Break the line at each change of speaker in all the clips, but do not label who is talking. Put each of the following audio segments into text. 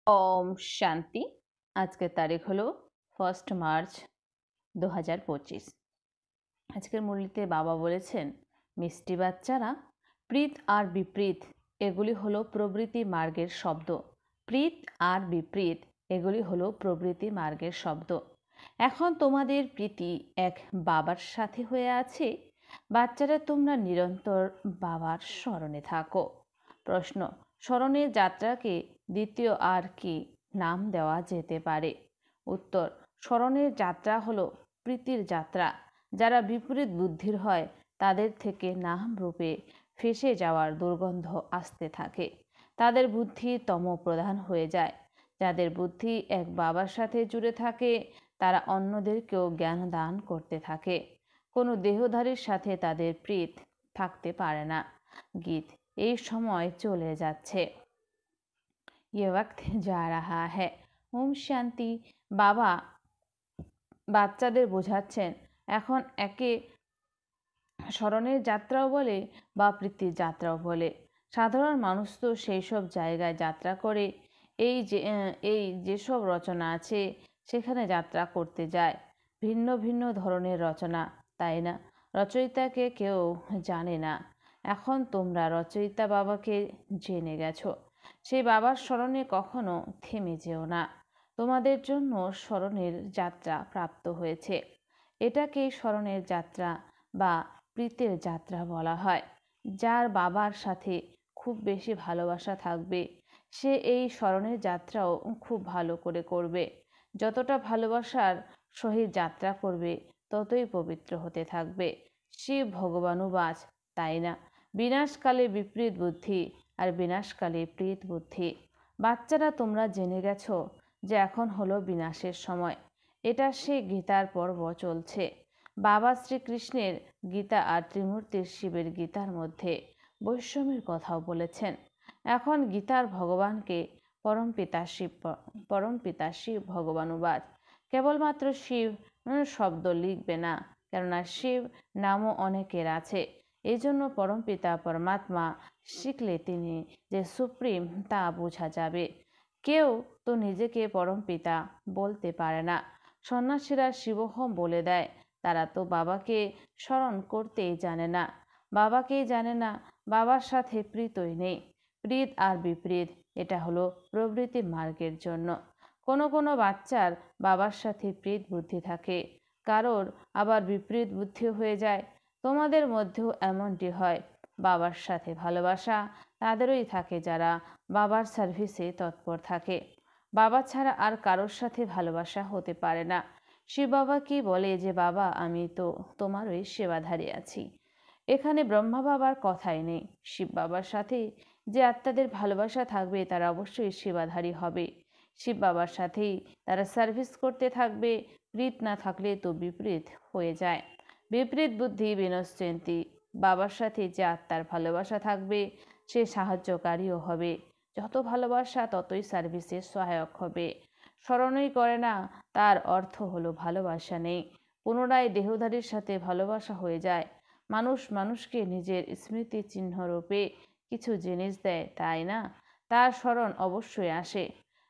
ওম শান্তি। আজকের তারিখ হলো 1 মার্চ 2025। আজকের মুরলিতে বাবা বলেছেন, মিষ্টি বাচ্চারা, প্রীত আর বিপরীত এগুলি হলো প্রবৃত্তি মার্গের শব্দ। প্রীত আর বিপরীত এগুলি হলো প্রবৃত্তি মার্গের শব্দ। এখন তোমাদের প্রীতি এক বাবার সাথে হয়ে আছে। বাচ্চারা, তোমরা নিরন্তর বাবার স্মরণে থাকো। প্রশ্ন: স্মরণের যাত্রাকে দ্বিতীয় আর কি নাম দেওয়া যেতে পারে? উত্তর: স্মরণের যাত্রা হলো প্রীতির যাত্রা। যারা বিপরীত বুদ্ধির হয় তাদের থেকে নাম রূপে ফেঁসে যাওয়ার দুর্গন্ধ আসতে থাকে। তাদের বুদ্ধি তম প্রধান হয়ে যায়। যাদের বুদ্ধি এক বাবার সাথে জুড়ে থাকে তারা অন্যদেরকেও জ্ঞান দান করতে থাকে। কোনো দেহধারীর সাথে তাদের প্রীত থাকতে পারে না। গীত: এই সময় চলে যাচ্ছে। ये वक्त जा रहा है। ওম শান্তি। বাবা বাচ্চাদের বোঝাচ্ছেন, এখন একে স্মরণের যাত্রাও বলে বা প্রীতির যাত্রাও বলে। সাধারণ মানুষ তো সেই সব জায়গায় যাত্রা করে, এই যেসব রচনা আছে সেখানে যাত্রা করতে যায়। ভিন্ন ভিন্ন ধরনের রচনা, তাই না? রচয়িতাকে কেউ জানে না। এখন তোমরা রচয়িতা বাবাকে জেনে গেছো। সেই বাবার স্মরণে কখনো থেমে যেও না। তোমাদের জন্য স্মরণের যাত্রা প্রাপ্ত হয়েছে। এটাকেই স্মরণের যাত্রা বা প্রীতের যাত্রা বলা হয়। যার বাবার সাথে খুব বেশি ভালোবাসা থাকবে সে এই স্মরণের যাত্রাও খুব ভালো করে করবে। যতটা ভালোবাসার সহিত যাত্রা করবে ততই পবিত্র হতে থাকবে। শিব ভগবানুবাচ, তাই না? বিনাশকালে বিপরীত বুদ্ধি আর বিনাশকালে প্রীত বুদ্ধি। বাচ্চারা, তোমরা জেনে গেছো যে এখন হলো বিনাশের সময়। এটা সে গীতার পর্ব চলছে। বাবা শ্রীকৃষ্ণের গীতা আর ত্রিমূর্তির শিবের গীতার মধ্যে বৈষম্যের কথাও বলেছেন। এখন গীতার ভগবানকে পরমপিতা শিব ভগবানুবাদ। কেবলমাত্র শিব শব্দ লিখবে না, কেননা শিব নামও অনেকের আছে। এই জন্য পরমপিতা পরমাত্মা শিখলে তিনি যে সুপ্রিম তা বোঝা যাবে। কেউ তো নিজেকে পরমপিতা বলতে পারে না। সন্ন্যাসীরা শিবোহম বলে দেয়। তারা তো বাবাকে স্মরণ করতেই জানে না, বাবাকেই জানে না, বাবার সাথে প্রীতই নেই। প্রীত আর বিপরীত এটা হলো প্রবৃত্তি মার্গের জন্য। কোনো কোনো বাচ্চার বাবার সাথে প্রীত বুদ্ধি থাকে, কারোর আবার বিপরীত বুদ্ধি হয়ে যায়। তোমাদের মধ্যেও এমনটি হয়। বাবার সাথে ভালোবাসা তাদেরই থাকে যারা বাবার সার্ভিসে তৎপর থাকে। বাবা ছাড়া আর কারোর সাথে ভালোবাসা হতে পারে না। শিব বাবা কি বলে যে, বাবা আমি তো তোমারই সেবাধারী আছি। এখানে ব্রহ্মা বাবার কথাই নেই। শিব বাবার সাথে যে আত্মাদের ভালোবাসা থাকবে তারা অবশ্যই সেবাধারী হবে। শিব বাবার সাথেই তারা সার্ভিস করতে থাকবে। প্রীত না থাকলে তো বিপরীত হয়ে যায়। বিপরীত বুদ্ধি বিনশ্চিন্তি। বাবার সাথে যে আত্মার ভালোবাসা থাকবে সে সাহায্যকারীও হবে। যত ভালোবাসা ততই সার্ভিসের সহায়ক হবে। স্মরণই করে না তার অর্থ হলো ভালোবাসা নেই। পুনরায় দেহধারীর সাথে ভালোবাসা হয়ে যায়। মানুষ মানুষকে নিজের স্মৃতি চিহ্ন রূপে কিছু জিনিস দেয়, তাই না? তার স্মরণ অবশ্যই আসে।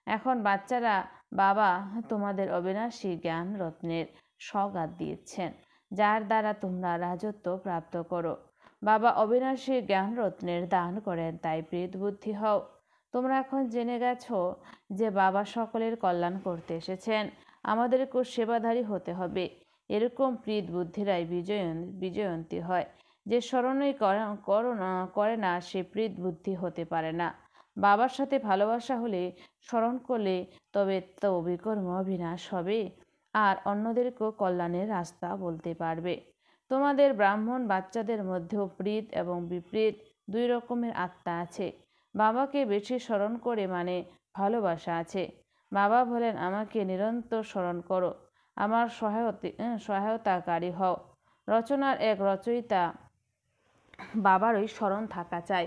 এখন বাচ্চারা, বাবা তোমাদের অবিনাশী জ্ঞান রত্নের সওগাত দিয়েছেন, যার দ্বারা তোমরা রাজত্ব প্রাপ্ত করো। বাবা অবিনাশী জ্ঞান রত্নের দান করেন, তাই প্রীত বুদ্ধি হও। তোমরা এখন জেনে গেছো যে বাবা সকলের কল্যাণ করতে এসেছেন। আমাদেরকেও সেবাধারী হতে হবে। এরকম প্রীত বুদ্ধিরাই বিজয়ন্তী হয়। যে স্মরণই করে না সে প্রীত বুদ্ধি হতে পারে না। বাবার সাথে ভালোবাসা হলে, স্মরণ করলে তবে তো বিকর্ম বিনাশ হবে আর অন্যদেরকেও কল্যাণের রাস্তা বলতে পারবে। তোমাদের ব্রাহ্মণ বাচ্চাদের মধ্যেও প্রীত এবং বিপরীত দুই রকমের আত্মা আছে। বাবাকে বেশি স্মরণ করে মানে ভালোবাসা আছে। বাবা বলেন, আমাকে নিরন্তর স্মরণ করো, আমার সহায়তাকারী হও। রচনার এক রচয়িতা বাবারই স্মরণ থাকা চাই।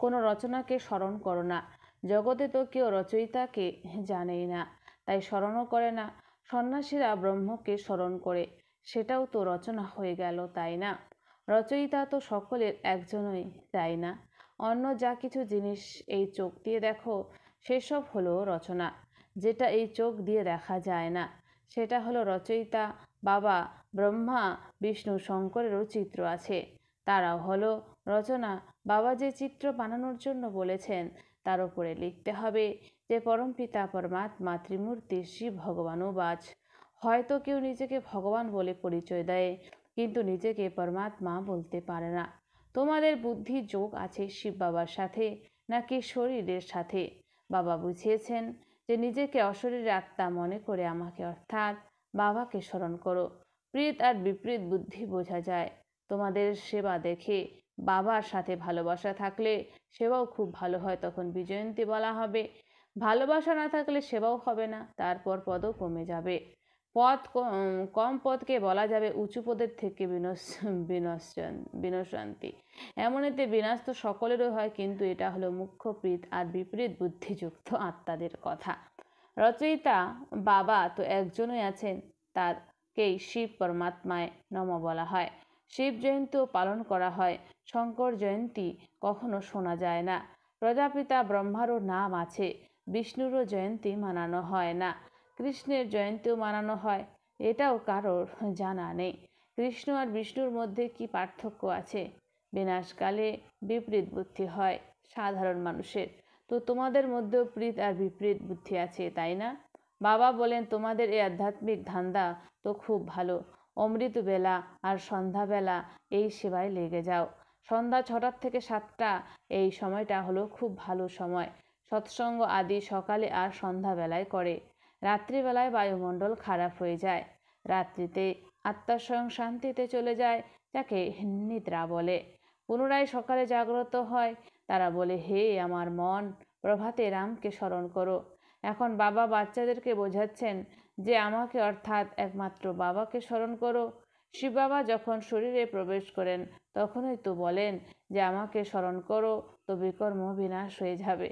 কোনো রচনাকে স্মরণ করো না। জগতে তো কেউ রচয়িতাকে জানেই না, তাই স্মরণও করে না। সন্ন্যাসীরা ব্রহ্মকে স্মরণ করে, সেটাও তো রচনা হয়ে গেল, তাই না? রচয়িতা তো সকলের একজনই, তাই না? অন্য যা কিছু জিনিস এই চোখ দিয়ে দেখো সেসব হলো রচনা, যেটা এই চোখ দিয়ে দেখা যায় না। সেটা হলো রচয়িতা বাবা ব্রহ্মা, বিষ্ণু, শঙ্করেরও চিত্র আছে। তারাও হলো রচনা। বাবা যে চিত্র বানানোর জন্য বলেছেন তার উপরে লিখতে হবে যে পরমপিতা পরমাত্মা ত্রিমূর্তি শিব ভগবানুবাচ। হয়তো কেউ নিজেকে ভগবান বলে পরিচয় দেয়, কিন্তু নিজেকে পরমাত্মা বলতে পারে না। তোমাদের বুদ্ধি যোগ আছে শিব বাবার সাথে নাকি শরীরের সাথে? বাবা বুঝিয়েছেন যে নিজেকে অশরীরী আত্মা মনে করে আমাকে অর্থাৎ বাবাকে স্মরণ করো। প্রীত আর বিপরীত বুদ্ধি বোঝা যায় তোমাদের সেবা দেখে। বাবার সাথে ভালোবাসা থাকলে সেবাও খুব ভালো হয়, তখন বিজয়ন্তী বলা হবে। ভালোবাসা না থাকলে সেবাও হবে না, তারপর পদও কমে যাবে। কম পদকে বলা যাবে উঁচু পদের থেকে বিনশান্তি। এমনিতে বিনাশ তো সকলেরও হয়, কিন্তু এটা হলো মুখ্য প্রীত আর বিপরীত বুদ্ধিযুক্ত আত্মাদের কথা। রচয়িতা বাবা তো একজনই আছেন, তারকেই শিব পরমাত্মায় নম বলা হয়। শিব জয়ন্তীও পালন করা হয়, শঙ্কর জয়ন্তী কখনো শোনা যায় না। প্রজাপিতা ব্রহ্মারও নাম আছে, বিষ্ণুরও জয়ন্তী মানানো হয় না। কৃষ্ণের জয়ন্তীও মানানো হয়, এটাও কারোর জানা নেই। কৃষ্ণ আর বিষ্ণুর মধ্যে কি পার্থক্য আছে? বিনাশকালে বিপরীত বুদ্ধি হয় সাধারণ মানুষের। তো তোমাদের মধ্যেও প্রীত আর বিপরীত বুদ্ধি আছে, তাই না? বাবা বলেন তোমাদের এই আধ্যাত্মিক ধান্দা তো খুব ভালো। অমৃতবেলা আর সন্ধ্যাবেলা এই সেবায় লেগে যাও। সন্ধ্যা 6টা থেকে 7টা এই সময়টা হলো খুব ভালো সময়। সৎসঙ্গ আদি সকালে আর সন্ধ্যাবেলায় করে। রাত্রিবেলায় বায়ুমণ্ডল খারাপ হয়ে যায়। রাত্রিতে আত্মা স্বয়ং শান্তিতে চলে যায়, যাকে নিদ্রা বলে। পুনরায় সকালে জাগ্রত হয়। তারা বলে, হে আমার মন, প্রভাতে রামকে স্মরণ করো। এখন বাবা বাচ্চাদেরকে বোঝাচ্ছেন যে আমাকে অর্থাৎ একমাত্র বাবাকে স্মরণ করো। শিব বাবা যখন শরীরে প্রবেশ করেন তখনই তো বলেন যে আমাকে স্মরণ করো, তো বিকর্ম বিনাশ হয়ে যাবে।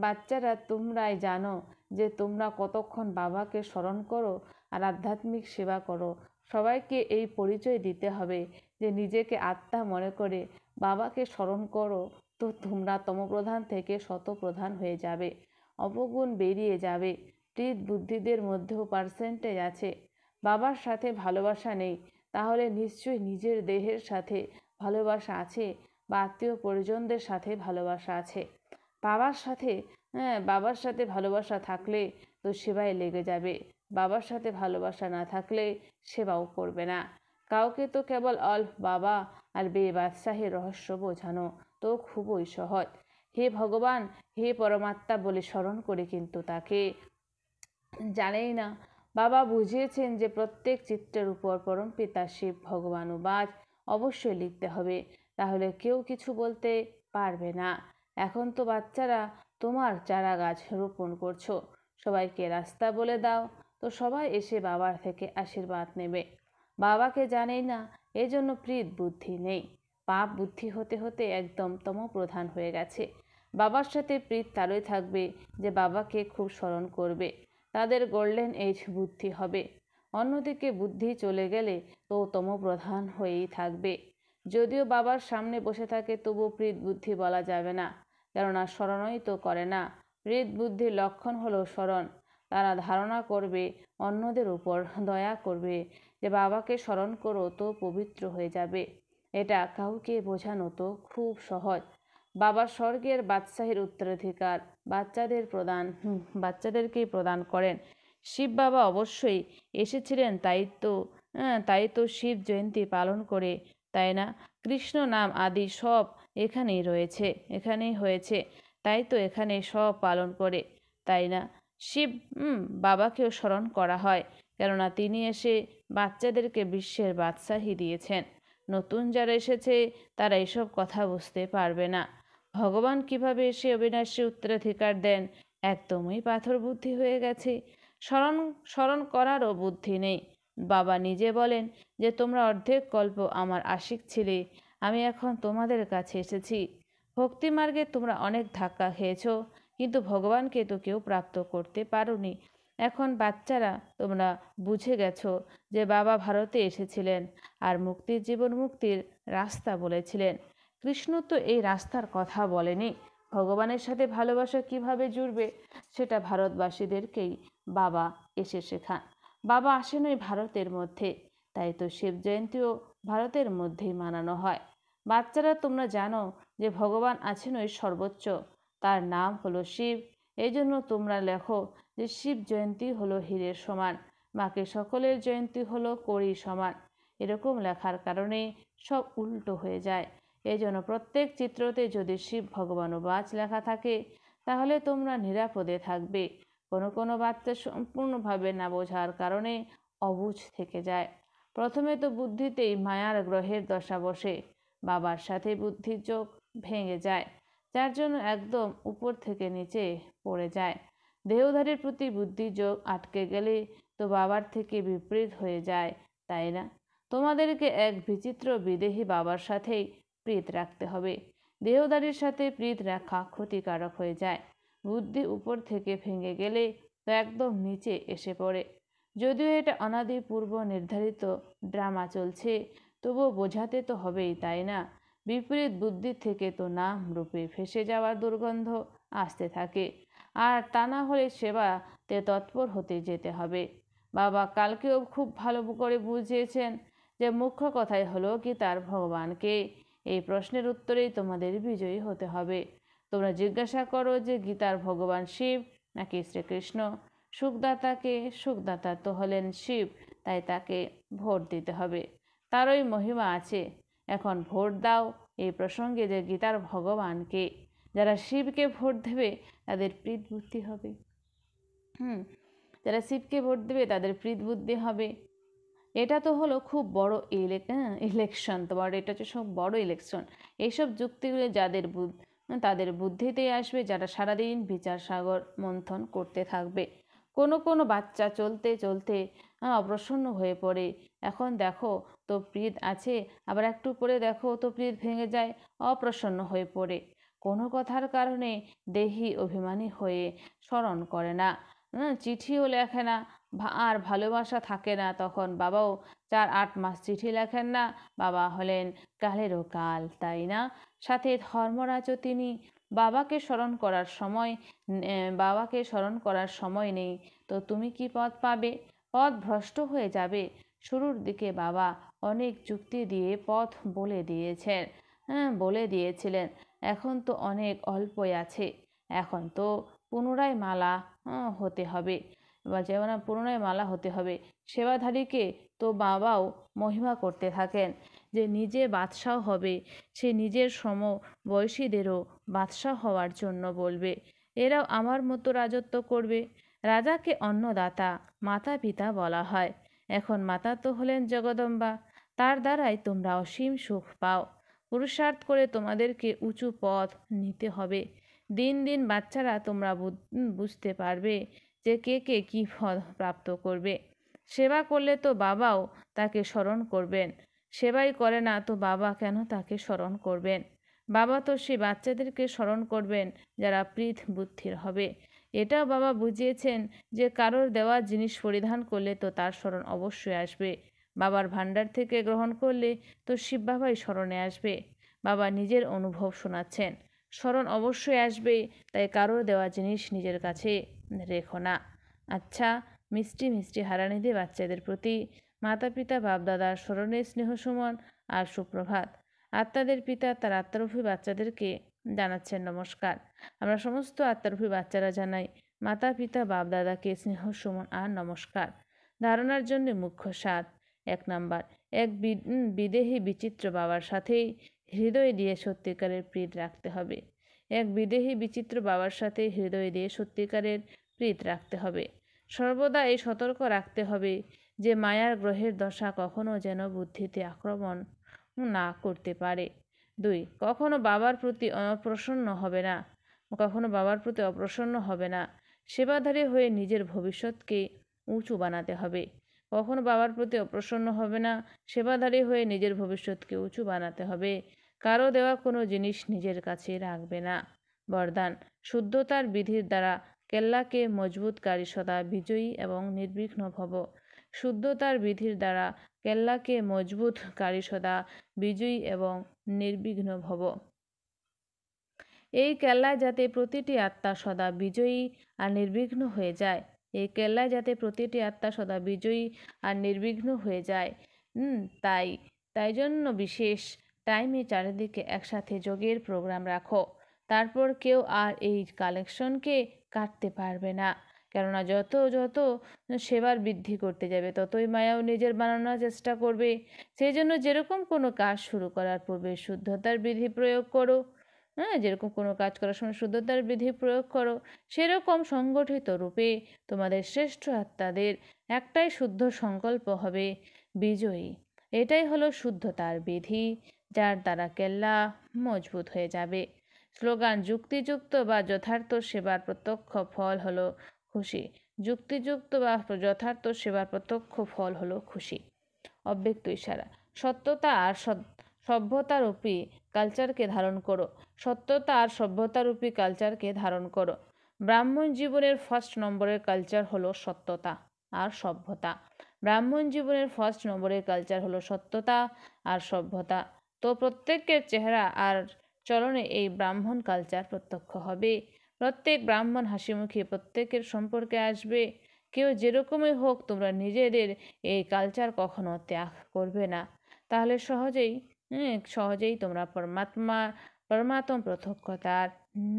বাচ্চারা তোমরাই জানো যে তোমরা কতক্ষণ বাবাকে স্মরণ করো আর আধ্যাত্মিক সেবা করো। সবাইকে এই পরিচয় দিতে হবে যে নিজেকে আত্মা মনে করে বাবাকে স্মরণ করো, তো তোমরা তমপ্রধান থেকে শতপ্রধান হয়ে যাবে, অপগুণ বেরিয়ে যাবে। প্রীত বুদ্ধিদের মধ্যেও পার্সেন্টেজ আছে। বাবার সাথে ভালোবাসা নেই, তাহলে নিশ্চয়ই নিজের দেহের সাথে ভালোবাসা আছে বা আত্মীয় পরিজনদের সাথে ভালোবাসা আছে। বাবার সাথে ভালোবাসা থাকলে তো সেবায় লেগে যাবে। বাবার সাথে ভালোবাসা না থাকলে সেবাও করবে না। কাউকে তো কেবল অল্প বাবা আর বাদশাহের রহস্য বোঝানো তো খুবই সহজ। হে ভগবান, হে পরমাত্মা বলে স্মরণ করে কিন্তু তাকে জানেই না। বাবা বুঝিয়েছেন যে প্রত্যেক চিত্রের উপর পরমপিতা শিব ভগবানুবাচ অবশ্যই লিখতে হবে, তাহলে কেউ কিছু বলতে পারবে না। এখন তো বাচ্চারা তোমার চারা গাছ রোপণ করছো, সবাইকে রাস্তা বলে দাও, তো সবাই এসে বাবার থেকে আশীর্বাদ নেবে। বাবাকে জানেই না, এজন্য প্রীত বুদ্ধি নেই। পাপ বুদ্ধি হতে হতে একদম তমপ্রধান হয়ে গেছে। বাবার সাথে প্রীত তারই থাকবে যে বাবাকে খুব স্মরণ করবে, তাদের গোল্ডেন এজ বুদ্ধি হবে। অন্যদিকে বুদ্ধি চলে গেলে তো তমপ্রধান হয়েই থাকবে। যদিও বাবার সামনে বসে থাকে তবু প্রীত বুদ্ধি বলা যাবে না, কেননা স্মরণই তো করে না। প্রীত বুদ্ধির লক্ষণ হলো স্মরণ। তারা ধারণা করবে, অন্যদের উপর দয়া করবে যে বাবাকে স্মরণ করো তো পবিত্র হয়ে যাবে। এটা কাউকে বোঝানো তো খুব সহজ। বাবা স্বর্গের বাদশাহীর উত্তরাধিকার বাচ্চাদেরকেই প্রদান করেন। শিব বাবা অবশ্যই এসেছিলেন, তাই তো শিব জয়ন্তী পালন করে, তাই না? কৃষ্ণ নাম আদি সব এখানেই হয়েছে, তাই তো এখানে সব পালন করে, তাই না? শিব বাবাকেও স্মরণ করা হয়, কেননা তিনি এসে বাচ্চাদেরকে বিশ্বের বাদশাহী দিয়েছেন। নতুন যারা এসেছে তারা এসব কথা বুঝতে পারবে না। ভগবান কিভাবে এসে অবিনাশী উত্তরাধিকার দেন, একদমই পাথর বুদ্ধি হয়ে গেছে। স্মরণ করারও বুদ্ধি নেই। বাবা নিজে বলেন যে তোমরা অর্ধেক কল্প আমার আশিক ছিলে, আমি এখন তোমাদের কাছে এসেছি। ভক্তিমার্গে তোমরা অনেক ধাক্কা খেয়েছ, কিন্তু ভগবানকে তো কেউ প্রাপ্ত করতে পারোনি। এখন বাচ্চারা তোমরা বুঝে গেছো যে বাবা ভারতে এসেছিলেন আর জীবন মুক্তির রাস্তা বলেছিলেন। কৃষ্ণ তো এই রাস্তার কথা বলেনি, ভগবানের সাথে ভালোবাসা কিভাবে জুড়বে সেটা ভারতবাসীদেরকেই বাবা এসে শেখান। বাবা আসেন ওই ভারতের মধ্যে, তাই তো শিব জয়ন্তীও ভারতের মধ্যেই মানানো হয়। বাচ্চারা, তোমরা জানো যে ভগবান আছেন ওই সর্বোচ্চ, তার নাম হলো শিব। এই জন্য তোমরা লেখো যে শিব জয়ন্তী হলো হীরের সমান, বাকি সকলের জয়ন্তী হলো কড়ির সমান। এরকম লেখার কারণে সব উল্টো হয়ে যায়। এই জন্য প্রত্যেক চিত্রতে যদি শিব ভগবানুবাচ লেখা থাকে তাহলে তোমরা নিরাপদে থাকবে। কোনো কোনো বাচ্চা সম্পূর্ণভাবে না বোঝার কারণে অবুঝ থেকে যায়। প্রথমে তো বুদ্ধিতেই মায়ার গ্রহের দশা বসে, বাবার সাথে বুদ্ধির যোগ ভেঙে যায়, যার জন্য একদম উপর থেকে নিচে পড়ে যায়। দেহধারীর প্রতি বুদ্ধির যোগ আটকে গেলে তো বাবার থেকে বিপরীত হয়ে যায়, তাই না? তোমাদেরকে এক বিচিত্র বিদেহী বাবার সাথেই প্রীত রাখতে হবে। দেহধারীর সাথে প্রীত রাখা ক্ষতিকারক হয়ে যায়। বুদ্ধি উপর থেকে ভেঙে গেলে তো একদম নিচে এসে পড়ে। যদিও এটা অনাদি পূর্ব নির্ধারিত ড্রামা চলছে, তবুও বোঝাতে তো হবেই, তাই না? বিপরীত বুদ্ধি থেকে তো নাম রূপে ফেসে যাওয়ার দুর্গন্ধ আসতে থাকে, আর তা না হলে সেবাতে তৎপর হতে যেতে হবে। বাবা কালকেও খুব ভালো করে বুঝিয়েছেন যে মুখ্য কথাই হলো কি তার ভগবানকে। এই প্রশ্নের উত্তরেই তোমাদের বিজয়ী হতে হবে। তোমরা জিজ্ঞাসা করো যে গীতার ভগবান শিব নাকি শ্রীকৃষ্ণ। সুখদাতা তো হলেন শিব, তাই তাকে ভোট দিতে হবে, তারই মহিমা আছে। এখন ভোট দাও এই প্রসঙ্গে যে গীতার ভগবানকে। যারা শিবকে ভোট দেবে তাদের প্রীত বুদ্ধি হবে। যারা শিবকে ভোট দেবে তাদের প্রীত বুদ্ধি হবে। এটা তো হলো খুব বড় ইলেকশন, তোমার এটা হচ্ছে সব বড় ইলেকশন। এইসব যুক্তিগুলো তাদের বুদ্ধিতেই আসবে, যারা সারাদিন বিচার সাগর মন্থন করতে থাকবে। কোনো কোনো বাচ্চা চলতে চলতে অপ্রসন্ন হয়ে পড়ে। এখন দেখো তো প্রীত আছে, আবার একটু পরে দেখো তো প্রীত ভেঙে যায়, অপ্রসন্ন হয়ে পড়ে। কোনো কথার কারণে দেহি অভিমানী হয়ে স্মরণ করে না, চিঠিও লেখে না, আর ভালোবাসা থাকে না। তখন বাবাও 4-8 মাস চিঠি লেখেন না। বাবা হলেন কালেরও কাল, তাই না? সাথে ধর্মরাজও তিনি। বাবাকে স্মরণ করার সময় নেই, তো তুমি কি পথ পাবে? পথ ভ্রষ্ট হয়ে যাবে। শুরুর দিকে বাবা অনেক যুক্তি দিয়ে পথ বলে দিয়েছিলেন। এখন তো অনেক অল্পই আছে। এখন তো পুনরায় মালা হতে হবে, বা যেমন পুনরায় মালা হতে হবে। সেবাধারীকে তো বাবাও মহিমা করতে থাকেন যে নিজে বাদশাহ হবে, সে নিজের সমবয়সীদেরও বাদশাহ হওয়ার জন্য বলবে। এরাও আমার মতো রাজত্ব করবে। রাজাকে অন্নদাতা, মাতা পিতা বলা হয়। এখন মাতা তো হলেন জগদম্বা, তার দ্বারাই তোমরা অসীম সুখ পাও। পুরুষার্থ করে তোমাদেরকে উঁচু পথ নিতে হবে। দিন দিন বাচ্চারা তোমরা বুঝতে পারবে যে কে কে কী ফল প্রাপ্ত করবে। সেবা করলে তো বাবাও তাকে স্মরণ করবেন, সেবাই করে না তো বাবা কেন তাকে স্মরণ করবেন? বাবা তো সে বাচ্চাদেরকে স্মরণ করবেন যারা প্রীত বুদ্ধির হবে। এটাও বাবা বুঝিয়েছেন যে কারোর দেওয়া জিনিস পরিধান করলে তো তার স্মরণ অবশ্যই আসবে। বাবার ভাণ্ডার থেকে গ্রহণ করলে তো শিব বাবাই স্মরণে আসবে। বাবা নিজের অনুভব শোনাচ্ছেন, স্মরণ অবশ্যই আসবে, তাই কারোর দেওয়া জিনিস নিজের কাছে রেখো না। আচ্ছা, মিষ্টি মিষ্টি হারানিধি বাচ্চাদের প্রতি মাতা পিতা বাপদাদার স্মরণে স্নেহ সুমন আর সুপ্রভাত। আত্মাদের পিতা তার আত্মারূপী বাচ্চাদেরকে জানাচ্ছেন নমস্কার। আমরা সমস্ত আত্মারূপী বাচ্চারা জানাই মাতা পিতা বাপদাদাকে স্নেহ সুমন আর নমস্কার। ধারণার জন্য মুখ্য সার। 1 নাম্বার, এক বিদেহী বিচিত্র বাবার সাথেই হৃদয় দিয়ে সত্যিকারের প্রীত রাখতে হবে। এক বিদেহী বিচিত্র বাবার সাথে হৃদয় দিয়ে সত্যিকারের প্রীত রাখতে হবে। সর্বদা এই সতর্ক রাখতে হবে যে মায়ার গ্রহের দশা কখনো যেন বুদ্ধিতে আক্রমণ না করতে পারে। 2, কখনো বাবার প্রতি অপ্রসন্ন হবে না। সেবাধারী হয়ে নিজের ভবিষ্যৎকে উঁচু বানাতে হবে। কখনো বাবার প্রতি অপ্রসন্ন হবে না, সেবাধারী হয়ে নিজের ভবিষ্যৎকে উঁচু বানাতে হবে। কারো দেওয়া কোনো জিনিস নিজের কাছে রাখবে না। বরদান, শুদ্ধতার বিধির দ্বারা কেল্লাকে মজবুতকারী সদা বিজয়ী এবং নির্বিঘ্ন ভব। শুদ্ধতার বিধির দ্বারা কেল্লাকে মজবুতকারী সদা বিজয়ী এবং নির্বিঘ্ন ভব। এই কেল্লায় যাতে প্রতিটি আত্মা সদা বিজয়ী আর নির্বিঘ্ন হয়ে যায়, এই কেল্লায় যাতে প্রতিটি আত্মা সদা বিজয়ী আর নির্বিঘ্ন হয়ে যায়। তাই তাই জন্য বিশেষ টাইমে চারিদিকে একসাথে যোগের প্রোগ্রাম রাখো। তারপর কেউ আর এই কালেকশনকে কাটতে পারবে না। কেননা যত যত সেবার বৃদ্ধি করতে যাবে, ততই মায়াও নিজের বানানোর চেষ্টা করবে। সেই জন্য যেরকম কোনো কাজ শুরু করার পূর্বে শুদ্ধতার বিধি প্রয়োগ করো। যেরকম কোনো কাজ করার সময় শুদ্ধতার বিধি প্রয়োগ করো, সেরকম সংগঠিত রূপে তোমাদের শ্রেষ্ঠ আত্মাদের একটাই শুদ্ধ সংকল্প হবে বিজয়ী। এটাই হলো শুদ্ধতার বিধি, যার দ্বারা কেল্লা মজবুত হয়ে যাবে। স্লোগান: যুক্তিযুক্ত বা যথার্থ সেবার প্রত্যক্ষ ফল হলো খুশি। যুক্তিযুক্ত বা যথার্থ সেবার প্রত্যক্ষ ফল হলো খুশি। অব্যক্ত ইশারা: সত্যতা আর সভ্যতারূপী কালচারকে ধারণ করো। সত্যতা আর সভ্যতারূপী কালচারকে ধারণ করো। ব্রাহ্মণ জীবনের ফার্স্ট নম্বরের কালচার হলো সত্যতা আর সভ্যতা। ব্রাহ্মণ জীবনের ফার্স্ট নম্বরের কালচার হলো সত্যতা আর সভ্যতা। তো প্রত্যেকের চেহারা আর চলনে এই ব্রাহ্মণ কালচার প্রত্যক্ষ হবে। প্রত্যেক ব্রাহ্মণ হাসিমুখী প্রত্যেকের সম্পর্কে আসবে। কেউ যেরকমই হোক, তোমরা নিজেদের এই কালচার কখনো ত্যাগ করবে না। তাহলে সহজেই তোমরা পরমাত্ম প্রত্যক্ষতার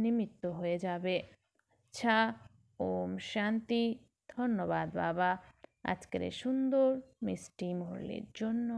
নিমিত্ত হয়ে যাবে। আচ্ছা, ওম শান্তি। ধন্যবাদ বাবা আজকের এই সুন্দর মিষ্টি মুরলির জন্য।